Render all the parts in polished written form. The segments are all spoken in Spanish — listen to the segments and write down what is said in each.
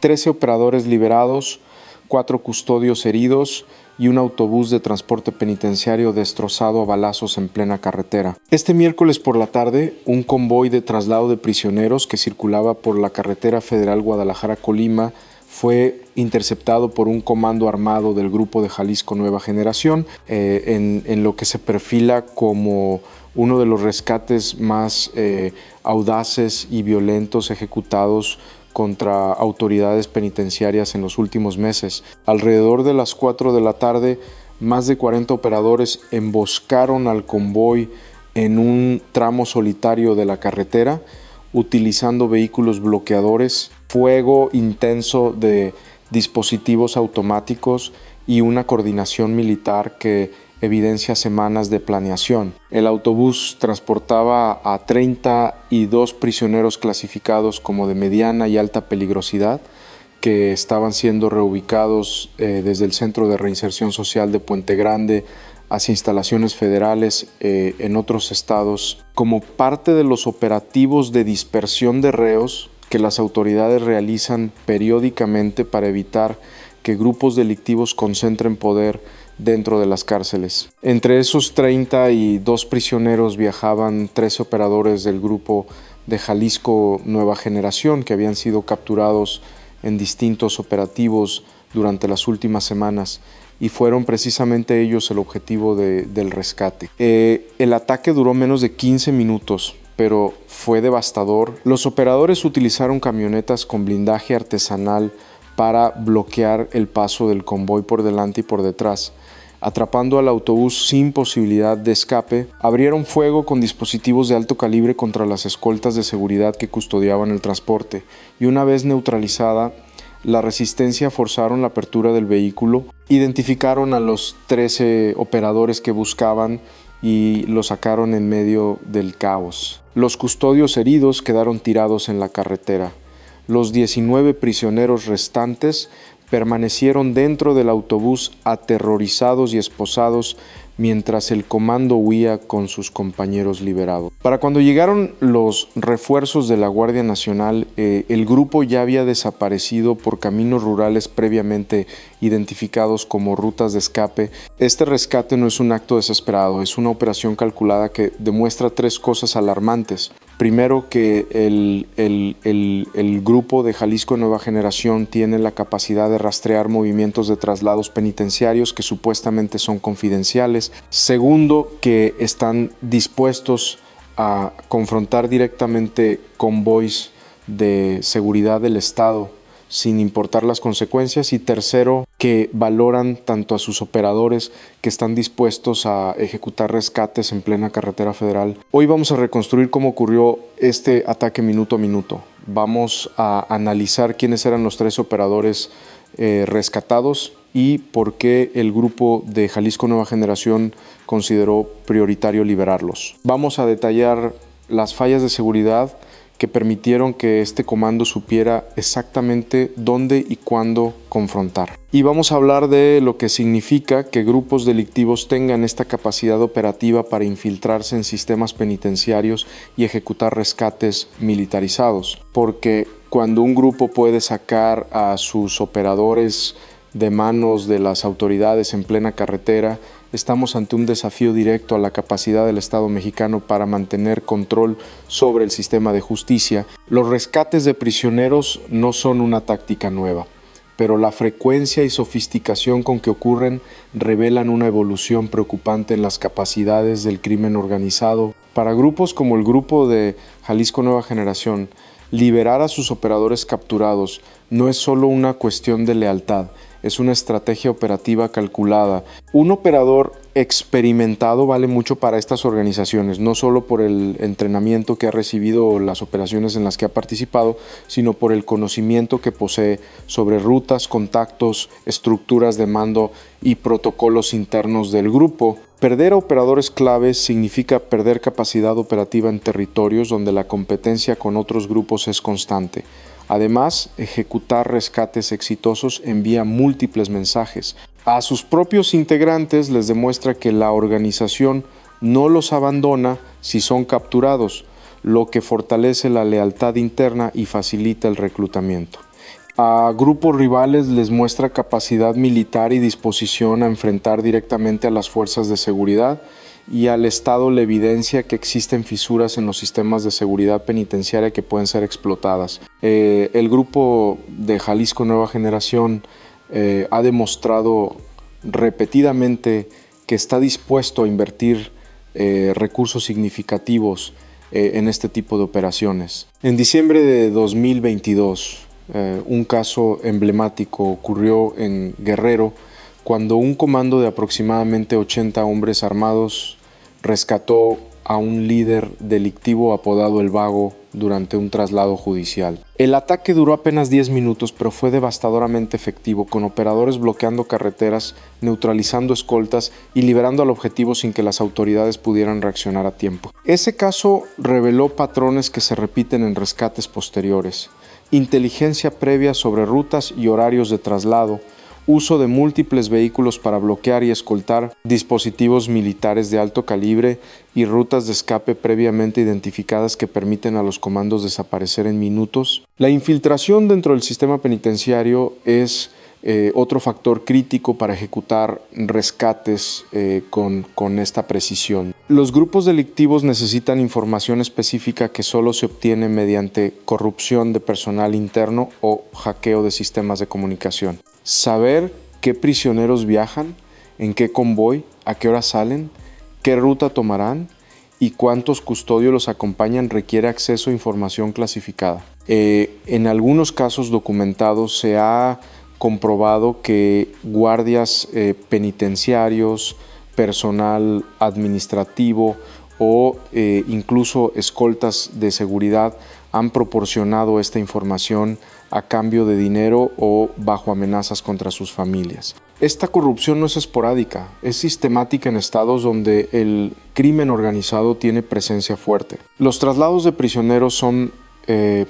13 operadores liberados, 4 custodios heridos y un autobús de transporte penitenciario destrozado a balazos en plena carretera. Este miércoles por la tarde, un convoy de traslado de prisioneros que circulaba por la carretera federal Guadalajara-Colima fue interceptado por un comando armado del Grupo de Jalisco Nueva Generación, en lo que se perfila como uno de los rescates más audaces y violentos ejecutados contra autoridades penitenciarias en los últimos meses. Alrededor de las 4 de la tarde, más de 40 operadores emboscaron al convoy en un tramo solitario de la carretera, utilizando vehículos bloqueadores, fuego intenso de dispositivos automáticos y una coordinación militar que evidencia semanas de planeación. El autobús transportaba a 32 prisioneros clasificados como de mediana y alta peligrosidad, que estaban siendo reubicados desde el Centro de Reinserción Social de Puente Grande hacia instalaciones federales en otros estados, como parte de los operativos de dispersión de reos que las autoridades realizan periódicamente para evitar que grupos delictivos concentren poder dentro de las cárceles. Entre esos 32 prisioneros viajaban 13 operadores del Grupo de Jalisco Nueva Generación que habían sido capturados en distintos operativos durante las últimas semanas, y fueron precisamente ellos el objetivo del rescate. El ataque duró menos de 15 minutos, pero fue devastador. Los operadores utilizaron camionetas con blindaje artesanal para bloquear el paso del convoy por delante y por detrás. Atrapando al autobús sin posibilidad de escape, abrieron fuego con dispositivos de alto calibre contra las escoltas de seguridad que custodiaban el transporte, y una vez neutralizada la resistencia, forzaron la apertura del vehículo, identificaron a los 13 operadores que buscaban y los sacaron en medio del caos. Los custodios heridos quedaron tirados en la carretera. Los 19 prisioneros restantes permanecieron dentro del autobús aterrorizados y esposados mientras el comando huía con sus compañeros liberados. Para cuando llegaron los refuerzos de la Guardia Nacional, el grupo ya había desaparecido por caminos rurales previamente identificados como rutas de escape. Este rescate no es un acto desesperado, es una operación calculada que demuestra 3 cosas alarmantes. Primero, que el Grupo de Jalisco Nueva Generación tiene la capacidad de rastrear movimientos de traslados penitenciarios que supuestamente son confidenciales. Segundo, que están dispuestos a confrontar directamente convoys de seguridad del Estado sin importar las consecuencias. Y tercero, que valoran tanto a sus operadores, que están dispuestos a ejecutar rescates en plena carretera federal. Hoy vamos a reconstruir cómo ocurrió este ataque minuto a minuto. Vamos a analizar quiénes eran los 3 operadores rescatados y por qué el Grupo de Jalisco Nueva Generación consideró prioritario liberarlos. Vamos a detallar las fallas de seguridad que permitieron que este comando supiera exactamente dónde y cuándo confrontar. Y vamos a hablar de lo que significa que grupos delictivos tengan esta capacidad operativa para infiltrarse en sistemas penitenciarios y ejecutar rescates militarizados. Porque cuando un grupo puede sacar a sus operadores de manos de las autoridades en plena carretera, estamos ante un desafío directo a la capacidad del Estado mexicano para mantener control sobre el sistema de justicia. Los rescates de prisioneros no son una táctica nueva, pero la frecuencia y sofisticación con que ocurren revelan una evolución preocupante en las capacidades del crimen organizado. Para grupos como el Grupo de Jalisco Nueva Generación, liberar a sus operadores capturados no es solo una cuestión de lealtad, es una estrategia operativa calculada. Un operador experimentado vale mucho para estas organizaciones, no solo por el entrenamiento que ha recibido o las operaciones en las que ha participado, sino por el conocimiento que posee sobre rutas, contactos, estructuras de mando y protocolos internos del grupo. Perder a operadores claves significa perder capacidad operativa en territorios donde la competencia con otros grupos es constante. Además, ejecutar rescates exitosos envía múltiples mensajes. A sus propios integrantes les demuestra que la organización no los abandona si son capturados, lo que fortalece la lealtad interna y facilita el reclutamiento. A grupos rivales les muestra capacidad militar y disposición a enfrentar directamente a las fuerzas de seguridad, y al Estado le evidencia que existen fisuras en los sistemas de seguridad penitenciaria que pueden ser explotadas. El grupo de Jalisco Nueva Generación ha demostrado repetidamente que está dispuesto a invertir recursos significativos en este tipo de operaciones. En diciembre de 2022, un caso emblemático ocurrió en Guerrero, cuando un comando de aproximadamente 80 hombres armados rescató a un líder delictivo apodado El Vago durante un traslado judicial. El ataque duró apenas 10 minutos, pero fue devastadoramente efectivo, con operadores bloqueando carreteras, neutralizando escoltas y liberando al objetivo sin que las autoridades pudieran reaccionar a tiempo. Ese caso reveló patrones que se repiten en rescates posteriores: inteligencia previa sobre rutas y horarios de traslado, uso de múltiples vehículos para bloquear y escoltar dispositivos militares de alto calibre y rutas de escape previamente identificadas que permiten a los comandos desaparecer en minutos. La infiltración dentro del sistema penitenciario es otro factor crítico para ejecutar rescates con esta precisión. Los grupos delictivos necesitan información específica que solo se obtiene mediante corrupción de personal interno o hackeo de sistemas de comunicación. Saber qué prisioneros viajan, en qué convoy, a qué hora salen, qué ruta tomarán y cuántos custodios los acompañan requiere acceso a información clasificada. En algunos casos documentados se ha comprobado que guardias penitenciarios, personal administrativo o incluso escoltas de seguridad han proporcionado esta información a cambio de dinero o bajo amenazas contra sus familias. Esta corrupción no es esporádica, es sistemática en estados donde el crimen organizado tiene presencia fuerte. Los traslados de prisioneros son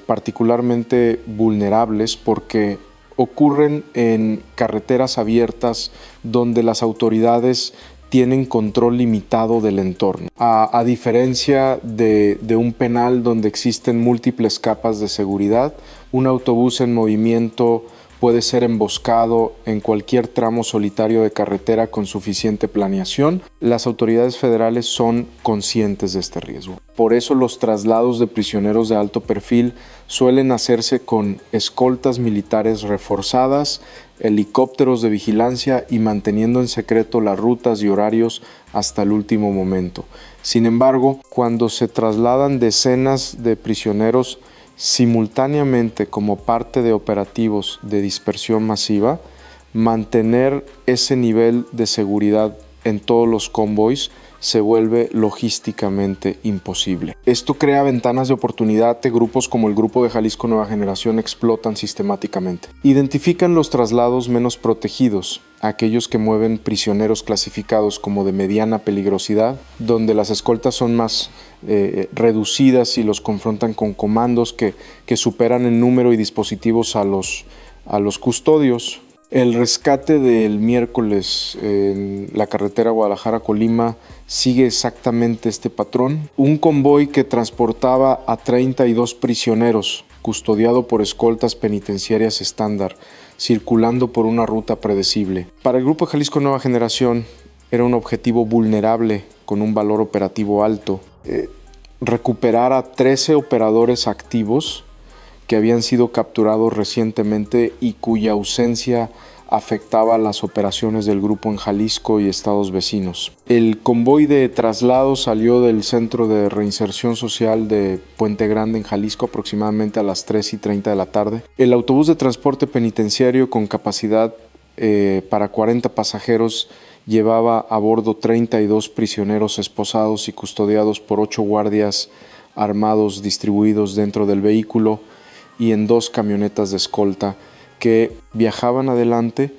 particularmente vulnerables porque ocurren en carreteras abiertas donde las autoridades tienen control limitado del entorno. A diferencia de un penal donde existen múltiples capas de seguridad, un autobús en movimiento puede ser emboscado en cualquier tramo solitario de carretera con suficiente planeación. Las autoridades federales son conscientes de este riesgo. Por eso los traslados de prisioneros de alto perfil suelen hacerse con escoltas militares reforzadas, helicópteros de vigilancia y manteniendo en secreto las rutas y horarios hasta el último momento. Sin embargo, cuando se trasladan decenas de prisioneros simultáneamente como parte de operativos de dispersión masiva, mantener ese nivel de seguridad en todos los convoys se vuelve logísticamente imposible. Esto crea ventanas de oportunidad que grupos como el Grupo de Jalisco Nueva Generación explotan sistemáticamente. Identifican los traslados menos protegidos, aquellos que mueven prisioneros clasificados como de mediana peligrosidad, donde las escoltas son más reducidas y los confrontan con comandos que superan en número y dispositivos a los custodios. El rescate del miércoles en la carretera Guadalajara-Colima sigue exactamente este patrón. Un convoy que transportaba a 32 prisioneros, custodiado por escoltas penitenciarias estándar, circulando por una ruta predecible. Para el Grupo Jalisco Nueva Generación era un objetivo vulnerable con un valor operativo alto. Recuperar a 13 operadores activos que habían sido capturados recientemente y cuya ausencia afectaba las operaciones del grupo en Jalisco y estados vecinos. El convoy de traslado salió del Centro de Reinserción Social de Puente Grande en Jalisco aproximadamente a las 3:30 de la tarde. El autobús de transporte penitenciario con capacidad para 40 pasajeros llevaba a bordo 32 prisioneros esposados y custodiados por 8 guardias armados distribuidos dentro del vehículo y en 2 camionetas de escolta que viajaban adelante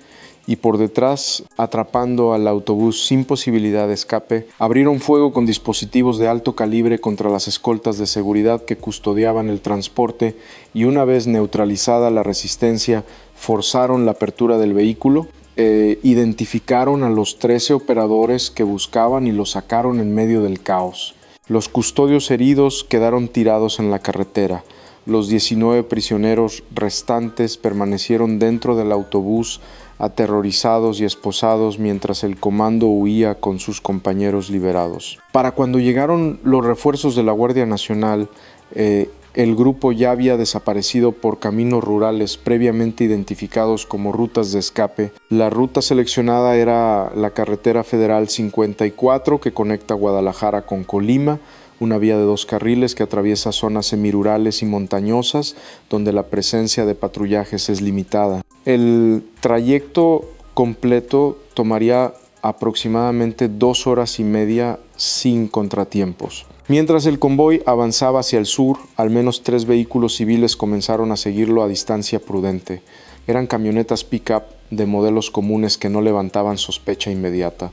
y por detrás, atrapando al autobús sin posibilidad de escape, abrieron fuego con dispositivos de alto calibre contra las escoltas de seguridad que custodiaban el transporte y una vez neutralizada la resistencia, forzaron la apertura del vehículo, identificaron a los 13 operadores que buscaban y los sacaron en medio del caos. Los custodios heridos quedaron tirados en la carretera. Los 19 prisioneros restantes permanecieron dentro del autobús aterrorizados y esposados mientras el comando huía con sus compañeros liberados. Para cuando llegaron los refuerzos de la Guardia Nacional, el grupo ya había desaparecido por caminos rurales previamente identificados como rutas de escape. La ruta seleccionada era la carretera federal 54 que conecta Guadalajara con Colima, una vía de 2 carriles que atraviesa zonas semirurales y montañosas donde la presencia de patrullajes es limitada. El trayecto completo tomaría aproximadamente 2 horas y media sin contratiempos. Mientras el convoy avanzaba hacia el sur, al menos 3 vehículos civiles comenzaron a seguirlo a distancia prudente. Eran camionetas pick-up de modelos comunes que no levantaban sospecha inmediata.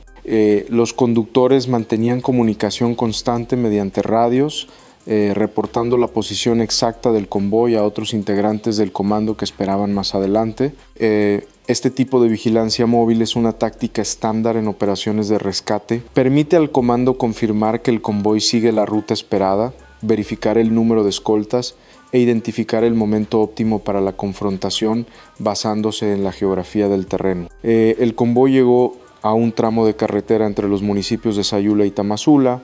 Los conductores mantenían comunicación constante mediante radios, reportando la posición exacta del convoy a otros integrantes del comando que esperaban más adelante. Este tipo de vigilancia móvil es una táctica estándar en operaciones de rescate. Permite al comando confirmar que el convoy sigue la ruta esperada, verificar el número de escoltas e identificar el momento óptimo para la confrontación basándose en la geografía del terreno. El convoy llegó a un tramo de carretera entre los municipios de Sayula y Tamazula,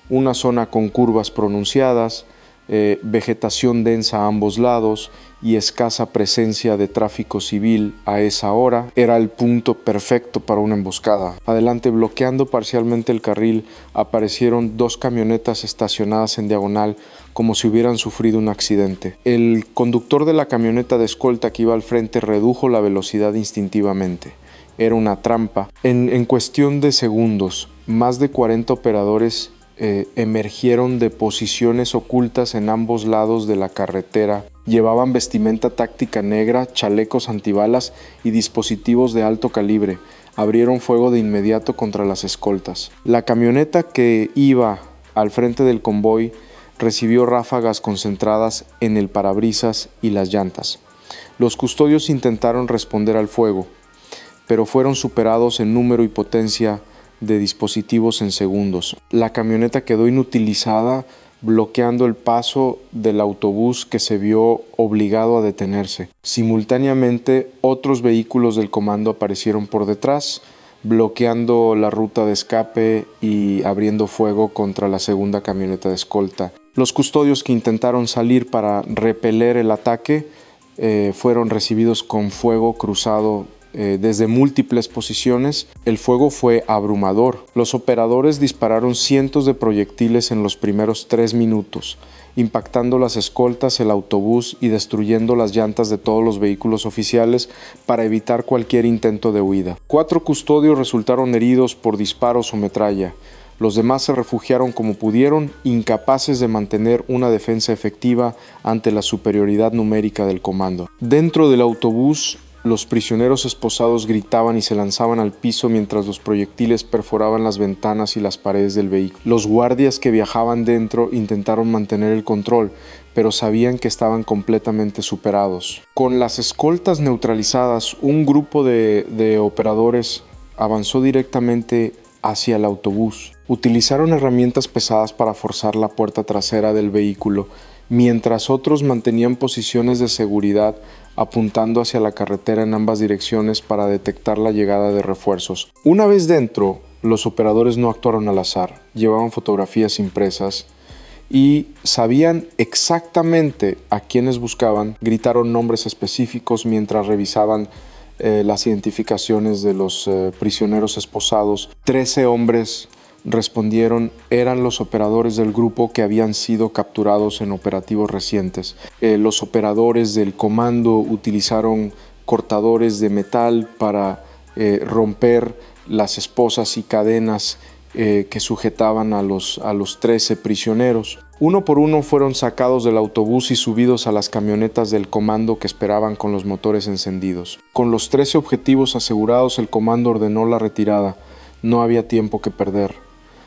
una zona con curvas pronunciadas, vegetación densa a ambos lados y escasa presencia de tráfico civil a esa hora. Era el punto perfecto para una emboscada. Adelante, bloqueando parcialmente el carril, aparecieron 2 camionetas estacionadas en diagonal como si hubieran sufrido un accidente. El conductor de la camioneta de escolta que iba al frente redujo la velocidad instintivamente. Era una trampa. En cuestión de segundos, más de 40 operadores emergieron de posiciones ocultas en ambos lados de la carretera. Llevaban vestimenta táctica negra, chalecos antibalas y dispositivos de alto calibre. Abrieron fuego de inmediato contra las escoltas. La camioneta que iba al frente del convoy recibió ráfagas concentradas en el parabrisas y las llantas. Los custodios intentaron responder al fuego, pero fueron superados en número y potencia de dispositivos en segundos. La camioneta quedó inutilizada, bloqueando el paso del autobús que se vio obligado a detenerse. Simultáneamente, otros vehículos del comando aparecieron por detrás, bloqueando la ruta de escape y abriendo fuego contra la segunda camioneta de escolta. Los custodios que intentaron salir para repeler el ataque fueron recibidos con fuego cruzado desde múltiples posiciones. El fuego fue abrumador. Los operadores dispararon cientos de proyectiles en los primeros 3 minutos, impactando las escoltas, el autobús y destruyendo las llantas de todos los vehículos oficiales para evitar cualquier intento de huida. 4 custodios resultaron heridos por disparos o metralla. Los demás se refugiaron como pudieron, incapaces de mantener una defensa efectiva ante la superioridad numérica del comando. Dentro del autobús, los prisioneros esposados gritaban y se lanzaban al piso mientras los proyectiles perforaban las ventanas y las paredes del vehículo. Los guardias que viajaban dentro intentaron mantener el control, pero sabían que estaban completamente superados. Con las escoltas neutralizadas, un grupo de operadores avanzó directamente hacia el autobús. Utilizaron herramientas pesadas para forzar la puerta trasera del vehículo, mientras otros mantenían posiciones de seguridad apuntando hacia la carretera en ambas direcciones para detectar la llegada de refuerzos. Una vez dentro, los operadores no actuaron al azar, llevaban fotografías impresas y sabían exactamente a quiénes buscaban. Gritaron nombres específicos mientras revisaban las identificaciones de los prisioneros esposados. 13 hombres respondieron, eran los operadores del grupo que habían sido capturados en operativos recientes. Los operadores del comando utilizaron cortadores de metal para romper las esposas y cadenas que sujetaban a los 13 prisioneros. Uno por uno fueron sacados del autobús y subidos a las camionetas del comando que esperaban con los motores encendidos. Con los 13 objetivos asegurados, el comando ordenó la retirada. No había tiempo que perder.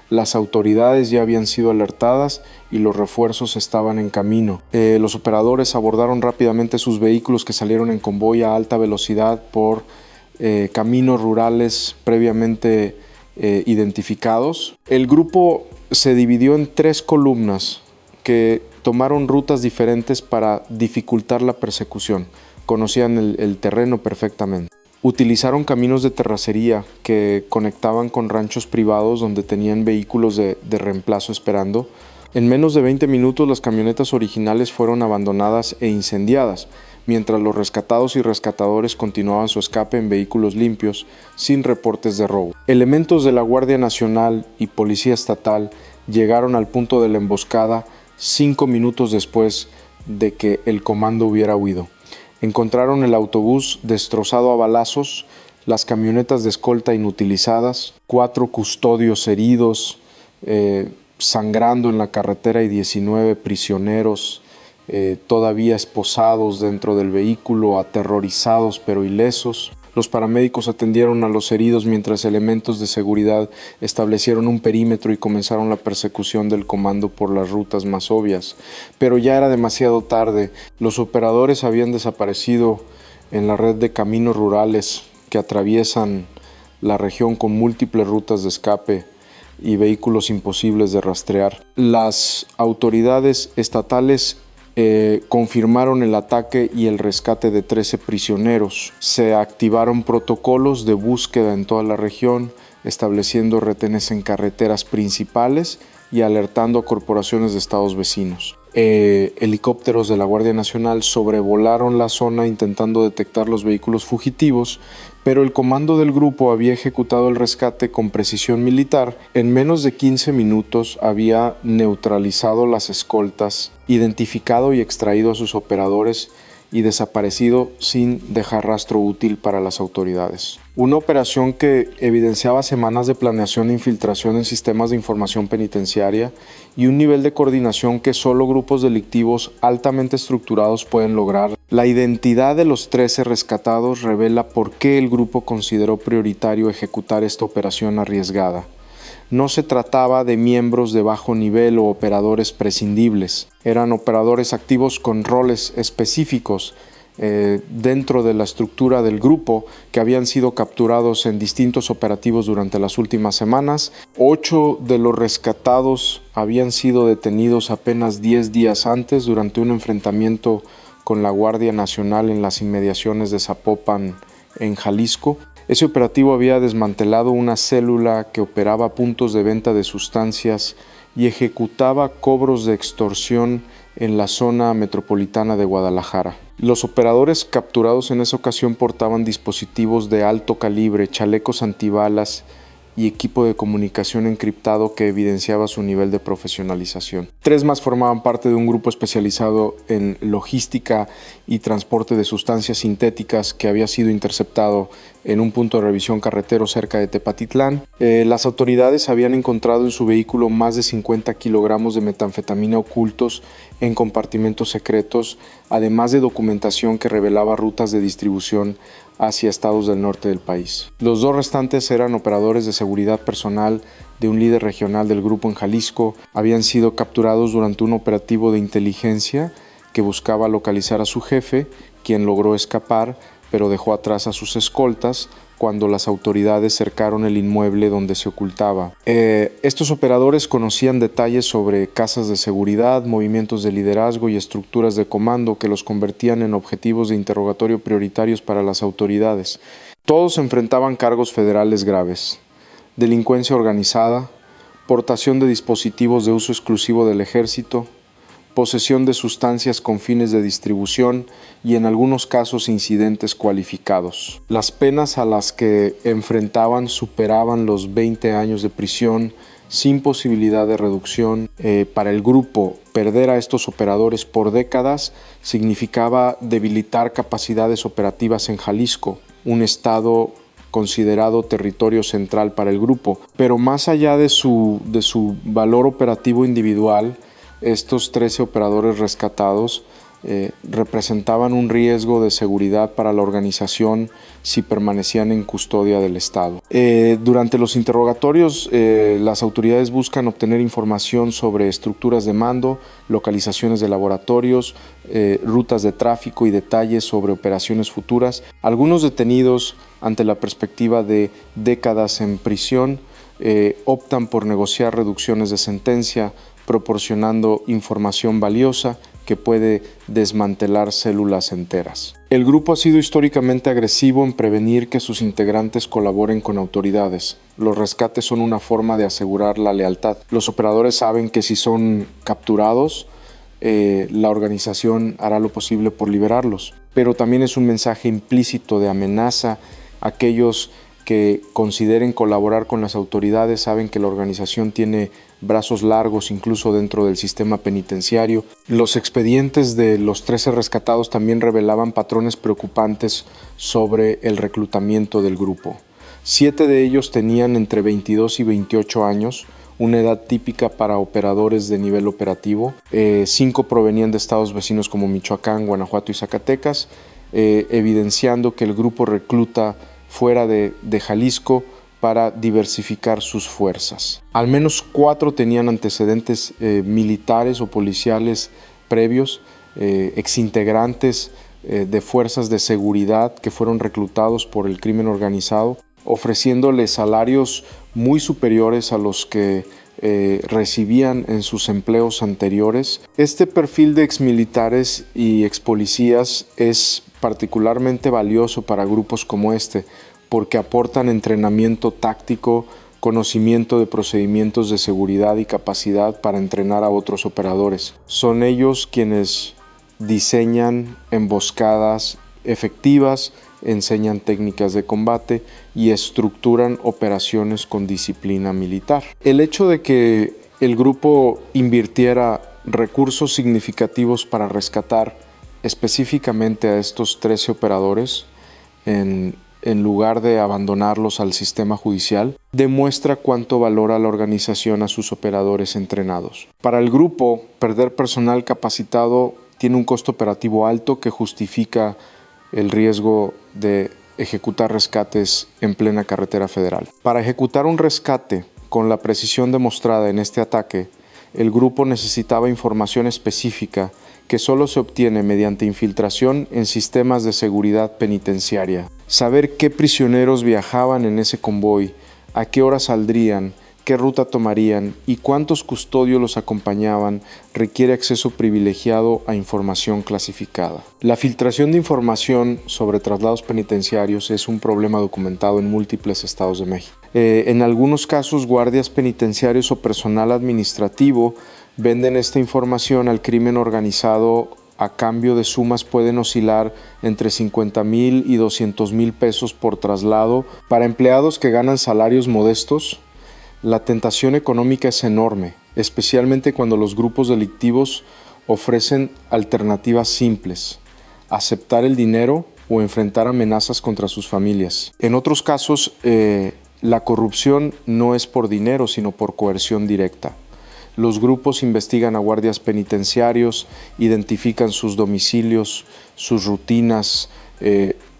Las autoridades ya habían sido alertadas y los refuerzos estaban en camino. Los operadores abordaron rápidamente sus vehículos que salieron en convoy a alta velocidad por caminos rurales previamente identificados. El grupo se dividió en 3 columnas que tomaron rutas diferentes para dificultar la persecución. Conocían el terreno perfectamente. Utilizaron caminos de terracería que conectaban con ranchos privados donde tenían vehículos de reemplazo esperando. En menos de 20 minutos las camionetas originales fueron abandonadas e incendiadas, mientras los rescatados y rescatadores continuaban su escape en vehículos limpios, sin reportes de robo. Elementos de la Guardia Nacional y Policía Estatal llegaron al punto de la emboscada 5 minutos después de que el comando hubiera huido. Encontraron el autobús destrozado a balazos, las camionetas de escolta inutilizadas, 4 custodios heridos, sangrando en la carretera y 19 prisioneros todavía esposados dentro del vehículo, aterrorizados pero ilesos. Los paramédicos atendieron a los heridos mientras elementos de seguridad establecieron un perímetro y comenzaron la persecución del comando por las rutas más obvias. Pero ya era demasiado tarde. Los operadores habían desaparecido en la red de caminos rurales que atraviesan la región con múltiples rutas de escape y vehículos imposibles de rastrear. Las autoridades estatales confirmaron el ataque y el rescate de 13 prisioneros. Se activaron protocolos de búsqueda en toda la región, estableciendo retenes en carreteras principales y alertando a corporaciones de estados vecinos. Helicópteros de la Guardia Nacional sobrevolaron la zona intentando detectar los vehículos fugitivos, pero el comando del grupo había ejecutado el rescate con precisión militar. En menos de 15 minutos había neutralizado las escoltas, identificado y extraído a sus operadores y desaparecido sin dejar rastro útil para las autoridades. Una operación que evidenciaba semanas de planeación e infiltración en sistemas de información penitenciaria y un nivel de coordinación que solo grupos delictivos altamente estructurados pueden lograr. La identidad de los 13 rescatados revela por qué el grupo consideró prioritario ejecutar esta operación arriesgada. No se trataba de miembros de bajo nivel o operadores prescindibles. Eran operadores activos con roles específicos dentro de la estructura del grupo que habían sido capturados en distintos operativos durante las últimas semanas. 8 de los rescatados habían sido detenidos apenas 10 días antes durante un enfrentamiento con la Guardia Nacional en las inmediaciones de Zapopan, en Jalisco. Ese operativo había desmantelado una célula que operaba puntos de venta de sustancias y ejecutaba cobros de extorsión en la zona metropolitana de Guadalajara. Los operadores capturados en esa ocasión portaban dispositivos de alto calibre, chalecos antibalas y equipo de comunicación encriptado que evidenciaba su nivel de profesionalización. 3 más formaban parte de un grupo especializado en logística y transporte de sustancias sintéticas que había sido interceptado en un punto de revisión carretero cerca de Tepatitlán. Las autoridades habían encontrado en su vehículo más de 50 kilogramos de metanfetamina ocultos en compartimentos secretos, además de documentación que revelaba rutas de distribución hacia estados del norte del país. Los 2 restantes eran operadores de seguridad personal de un líder regional del grupo en Jalisco. Habían sido capturados durante un operativo de inteligencia que buscaba localizar a su jefe, quien logró escapar, pero dejó atrás a sus escoltas cuando las autoridades cercaron el inmueble donde se ocultaba. Estos operadores conocían detalles sobre casas de seguridad, movimientos de liderazgo y estructuras de comando que los convertían en objetivos de interrogatorio prioritarios para las autoridades. Todos enfrentaban cargos federales graves: delincuencia organizada, portación de dispositivos de uso exclusivo del ejército, posesión de sustancias con fines de distribución y en algunos casos incidentes cualificados. Las penas a las que enfrentaban superaban los 20 años de prisión sin posibilidad de reducción. Para el grupo, perder a estos operadores por décadas significaba debilitar capacidades operativas en Jalisco, un estado considerado territorio central para el grupo. Pero más allá de su valor operativo individual, estos 13 operadores rescatados representaban un riesgo de seguridad para la organización si permanecían en custodia del Estado. Durante los interrogatorios, las autoridades buscan obtener información sobre estructuras de mando, localizaciones de laboratorios, rutas de tráfico y detalles sobre operaciones futuras. Algunos detenidos, ante la perspectiva de décadas en prisión, optan por negociar reducciones de sentencia, proporcionando información valiosa que puede desmantelar células enteras. El grupo ha sido históricamente agresivo en prevenir que sus integrantes colaboren con autoridades. Los rescates son una forma de asegurar la lealtad. Los operadores saben que si son capturados, la organización hará lo posible por liberarlos. Pero también es un mensaje implícito de amenaza. Aquellos que consideren colaborar con las autoridades saben que la organización tiene brazos largos incluso dentro del sistema penitenciario. Los expedientes de los 13 rescatados también revelaban patrones preocupantes sobre el reclutamiento del grupo. 7 de ellos tenían entre 22 y 28 años, una edad típica para operadores de nivel operativo. 5 provenían de estados vecinos como Michoacán, Guanajuato y Zacatecas, evidenciando que el grupo recluta fuera de Jalisco para diversificar sus fuerzas. Al menos 4 tenían antecedentes militares o policiales previos, exintegrantes de fuerzas de seguridad que fueron reclutados por el crimen organizado, ofreciéndoles salarios muy superiores a los que recibían en sus empleos anteriores. Este perfil de exmilitares y expolicías es particularmente valioso para grupos como este, porque aportan entrenamiento táctico, conocimiento de procedimientos de seguridad y capacidad para entrenar a otros operadores. Son ellos quienes diseñan emboscadas efectivas, enseñan técnicas de combate y estructuran operaciones con disciplina militar. El hecho de que el grupo invirtiera recursos significativos para rescatar específicamente a estos 13 operadores en lugar de abandonarlos al sistema judicial, demuestra cuánto valora la organización a sus operadores entrenados. Para el grupo, perder personal capacitado tiene un costo operativo alto que justifica el riesgo de ejecutar rescates en plena carretera federal. Para ejecutar un rescate con la precisión demostrada en este ataque, el grupo necesitaba información específica que solo se obtiene mediante infiltración en sistemas de seguridad penitenciaria. Saber qué prisioneros viajaban en ese convoy, a qué hora saldrían, qué ruta tomarían y cuántos custodios los acompañaban requiere acceso privilegiado a información clasificada. La filtración de información sobre traslados penitenciarios es un problema documentado en múltiples estados de México. En algunos casos, guardias penitenciarios o personal administrativo venden esta información al crimen organizado a cambio de sumas pueden oscilar entre 50,000 y 200,000 pesos por traslado. Para empleados que ganan salarios modestos, la tentación económica es enorme, especialmente cuando los grupos delictivos ofrecen alternativas simples: aceptar el dinero o enfrentar amenazas contra sus familias. En otros casos, la corrupción no es por dinero, sino por coerción directa. Los grupos investigan a guardias penitenciarios, identifican sus domicilios, sus rutinas,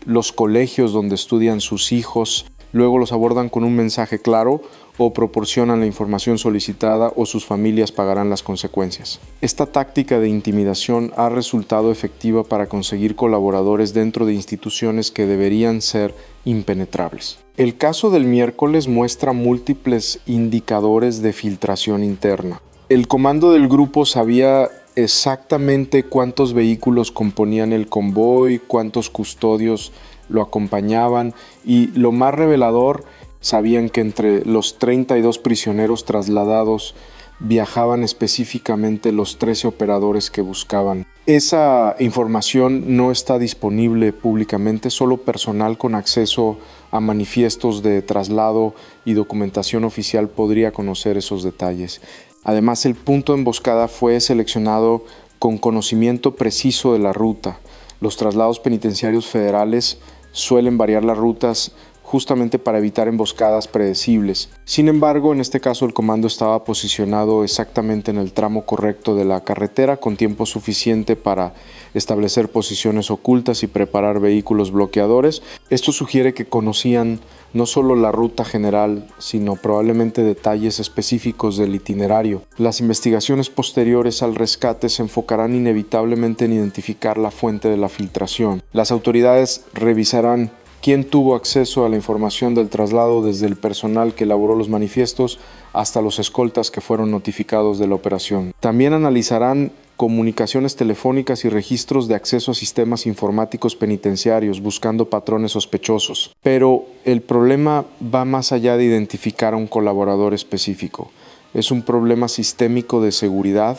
los colegios donde estudian sus hijos, luego los abordan con un mensaje claro o proporcionan la información solicitada o sus familias pagarán las consecuencias. Esta táctica de intimidación ha resultado efectiva para conseguir colaboradores dentro de instituciones que deberían ser impenetrables. El caso del miércoles muestra múltiples indicadores de filtración interna. El comando del grupo sabía exactamente cuántos vehículos componían el convoy, cuántos custodios lo acompañaban y, lo más revelador, sabían que entre los 32 prisioneros trasladados viajaban específicamente los 13 operadores que buscaban. Esa información no está disponible públicamente, solo personal con acceso a manifiestos de traslado y documentación oficial podría conocer esos detalles. Además, el punto de emboscada fue seleccionado con conocimiento preciso de la ruta. Los traslados penitenciarios federales suelen variar las rutas justamente para evitar emboscadas predecibles. Sin embargo, en este caso el comando estaba posicionado exactamente en el tramo correcto de la carretera, con tiempo suficiente para establecer posiciones ocultas y preparar vehículos bloqueadores. Esto sugiere que conocían no solo la ruta general, sino probablemente detalles específicos del itinerario. Las investigaciones posteriores al rescate se enfocarán inevitablemente en identificar la fuente de la filtración. Las autoridades revisarán quién tuvo acceso a la información del traslado desde el personal que elaboró los manifiestos hasta los escoltas que fueron notificados de la operación. También analizarán comunicaciones telefónicas y registros de acceso a sistemas informáticos penitenciarios buscando patrones sospechosos. Pero el problema va más allá de identificar a un colaborador específico. Es un problema sistémico de seguridad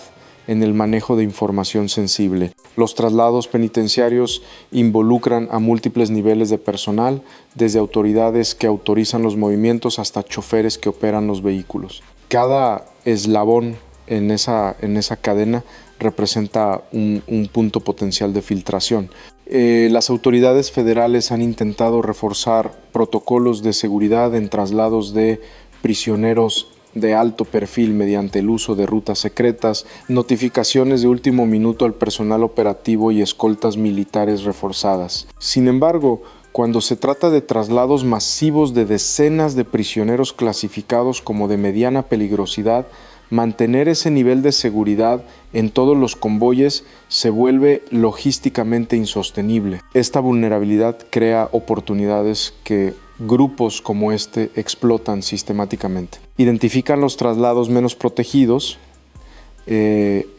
en el manejo de información sensible. Los traslados penitenciarios involucran a múltiples niveles de personal, desde autoridades que autorizan los movimientos hasta choferes que operan los vehículos. Cada eslabón en esa cadena representa un punto potencial de filtración. Las autoridades federales han intentado reforzar protocolos de seguridad en traslados de prisioneros de alto perfil mediante el uso de rutas secretas, notificaciones de último minuto al personal operativo y escoltas militares reforzadas. Sin embargo, cuando se trata de traslados masivos de decenas de prisioneros clasificados como de mediana peligrosidad, mantener ese nivel de seguridad en todos los convoyes se vuelve logísticamente insostenible. Esta vulnerabilidad crea oportunidades que grupos como este explotan sistemáticamente. Identifican los traslados menos protegidos,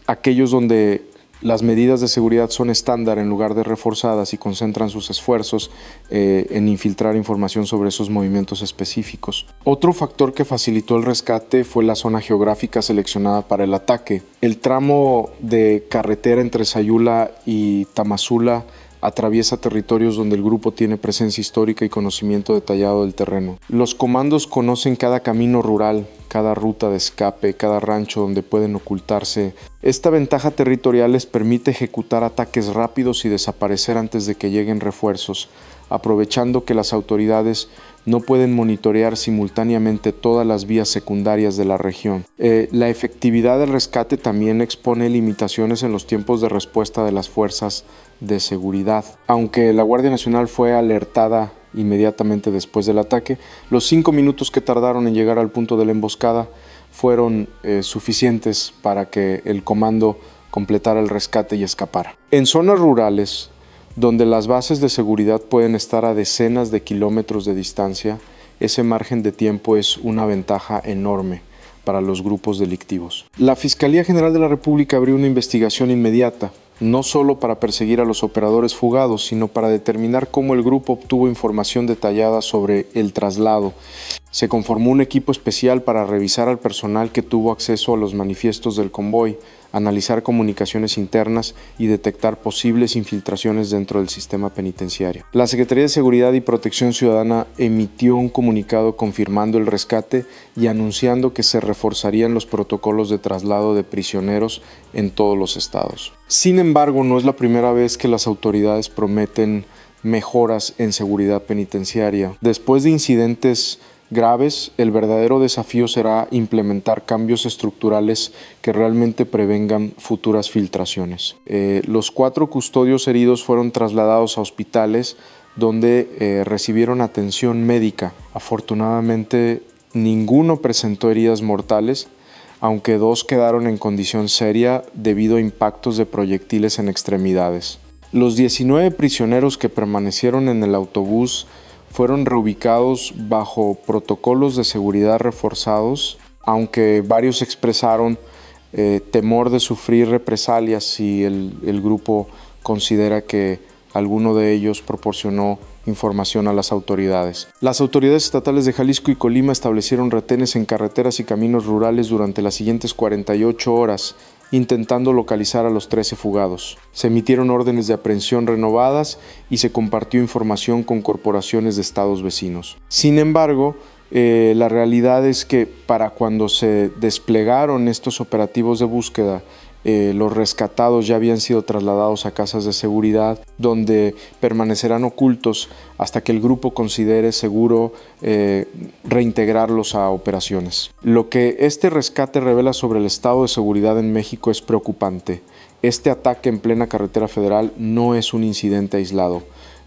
aquellos donde las medidas de seguridad son estándar en lugar de reforzadas, y concentran sus esfuerzos en infiltrar información sobre esos movimientos específicos. Otro factor que facilitó el rescate fue la zona geográfica seleccionada para el ataque. El tramo de carretera entre Sayula y Tamazula atraviesa territorios donde el grupo tiene presencia histórica y conocimiento detallado del terreno. Los comandos conocen cada camino rural, cada ruta de escape, cada rancho donde pueden ocultarse. Esta ventaja territorial les permite ejecutar ataques rápidos y desaparecer antes de que lleguen refuerzos, aprovechando que las autoridades no pueden monitorear simultáneamente todas las vías secundarias de la región. La efectividad del rescate también expone limitaciones en los tiempos de respuesta de las fuerzas de seguridad. Aunque la Guardia Nacional fue alertada inmediatamente después del ataque, los 5 minutos que tardaron en llegar al punto de la emboscada fueron suficientes para que el comando completara el rescate y escapara. En zonas rurales, donde las bases de seguridad pueden estar a decenas de kilómetros de distancia, ese margen de tiempo es una ventaja enorme para los grupos delictivos. La Fiscalía General de la República abrió una investigación inmediata, no solo para perseguir a los operadores fugados, sino para determinar cómo el grupo obtuvo información detallada sobre el traslado. Se conformó un equipo especial para revisar al personal que tuvo acceso a los manifiestos del convoy, analizar comunicaciones internas y detectar posibles infiltraciones dentro del sistema penitenciario. La Secretaría de Seguridad y Protección Ciudadana emitió un comunicado confirmando el rescate y anunciando que se reforzarían los protocolos de traslado de prisioneros en todos los estados. Sin embargo, no es la primera vez que las autoridades prometen mejoras en seguridad penitenciaria. Después de incidentes graves, el verdadero desafío será implementar cambios estructurales que realmente prevengan futuras filtraciones. Los 4 custodios heridos fueron trasladados a hospitales donde recibieron atención médica. Afortunadamente, ninguno presentó heridas mortales, aunque 2 quedaron en condición seria debido a impactos de proyectiles en extremidades. Los 19 prisioneros que permanecieron en el autobús fueron reubicados bajo protocolos de seguridad reforzados, aunque varios expresaron temor de sufrir represalias si el grupo considera que alguno de ellos proporcionó información a las autoridades. Las autoridades estatales de Jalisco y Colima establecieron retenes en carreteras y caminos rurales durante las siguientes 48 horas, intentando localizar a los 13 fugados. Se emitieron órdenes de aprehensión renovadas y se compartió información con corporaciones de estados vecinos. Sin embargo, la realidad es que para cuando se desplegaron estos operativos de búsqueda, los rescatados ya habían sido trasladados a casas de seguridad donde permanecerán ocultos hasta que el grupo considere seguro reintegrarlos a operaciones. Lo que este rescate revela sobre el estado de seguridad en México es preocupante. Este ataque en plena carretera federal no es un incidente aislado,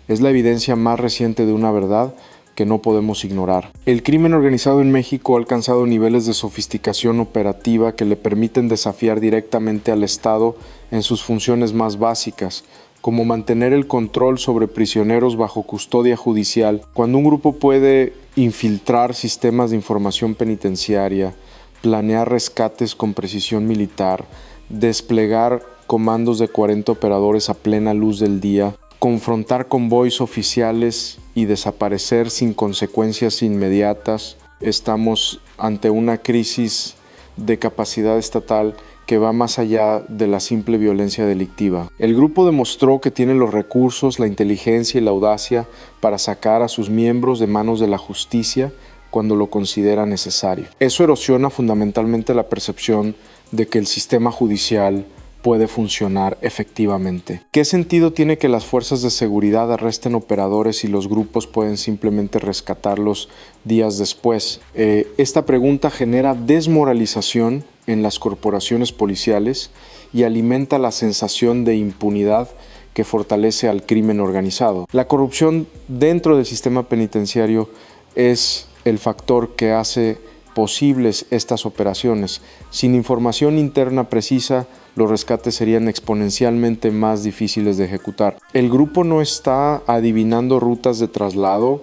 es la evidencia más reciente de una verdad que no podemos ignorar. El crimen organizado en México ha alcanzado niveles de sofisticación operativa que le permiten desafiar directamente al Estado en sus funciones más básicas, como mantener el control sobre prisioneros bajo custodia judicial. Cuando un grupo puede infiltrar sistemas de información penitenciaria, planear rescates con precisión militar, desplegar comandos de 40 operadores a plena luz del día, confrontar convoys oficiales y desaparecer sin consecuencias inmediatas, estamos ante una crisis de capacidad estatal que va más allá de la simple violencia delictiva. El grupo demostró que tiene los recursos, la inteligencia y la audacia para sacar a sus miembros de manos de la justicia cuando lo considera necesario. Eso erosiona fundamentalmente la percepción de que el sistema judicial puede funcionar efectivamente. ¿Qué sentido tiene que las fuerzas de seguridad arresten operadores y los grupos pueden simplemente rescatarlos días después? Esta pregunta genera desmoralización en las corporaciones policiales y alimenta la sensación de impunidad que fortalece al crimen organizado. La corrupción dentro del sistema penitenciario es el factor que hace posibles estas operaciones. Sin información interna precisa, los rescates serían exponencialmente más difíciles de ejecutar. El grupo no está adivinando rutas de traslado,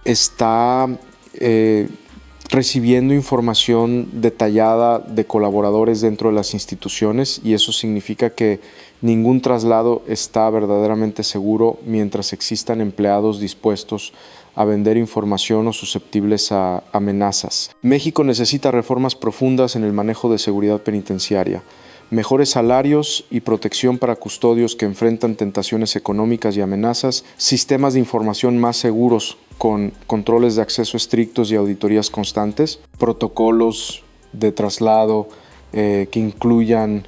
está recibiendo información detallada de colaboradores dentro de las instituciones, y eso significa que ningún traslado está verdaderamente seguro mientras existan empleados dispuestos a vender información o susceptibles a amenazas. México necesita reformas profundas en el manejo de seguridad penitenciaria, mejores salarios y protección para custodios que enfrentan tentaciones económicas y amenazas, sistemas de información más seguros con controles de acceso estrictos y auditorías constantes, protocolos de traslado que incluyan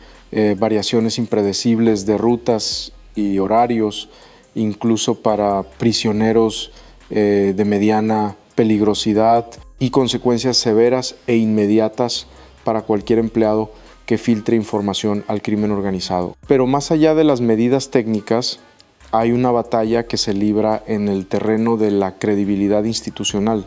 variaciones impredecibles de rutas y horarios, incluso para prisioneros de mediana peligrosidad, y consecuencias severas e inmediatas para cualquier empleado que filtre información al crimen organizado. Pero más allá de las medidas técnicas, hay una batalla que se libra en el terreno de la credibilidad institucional.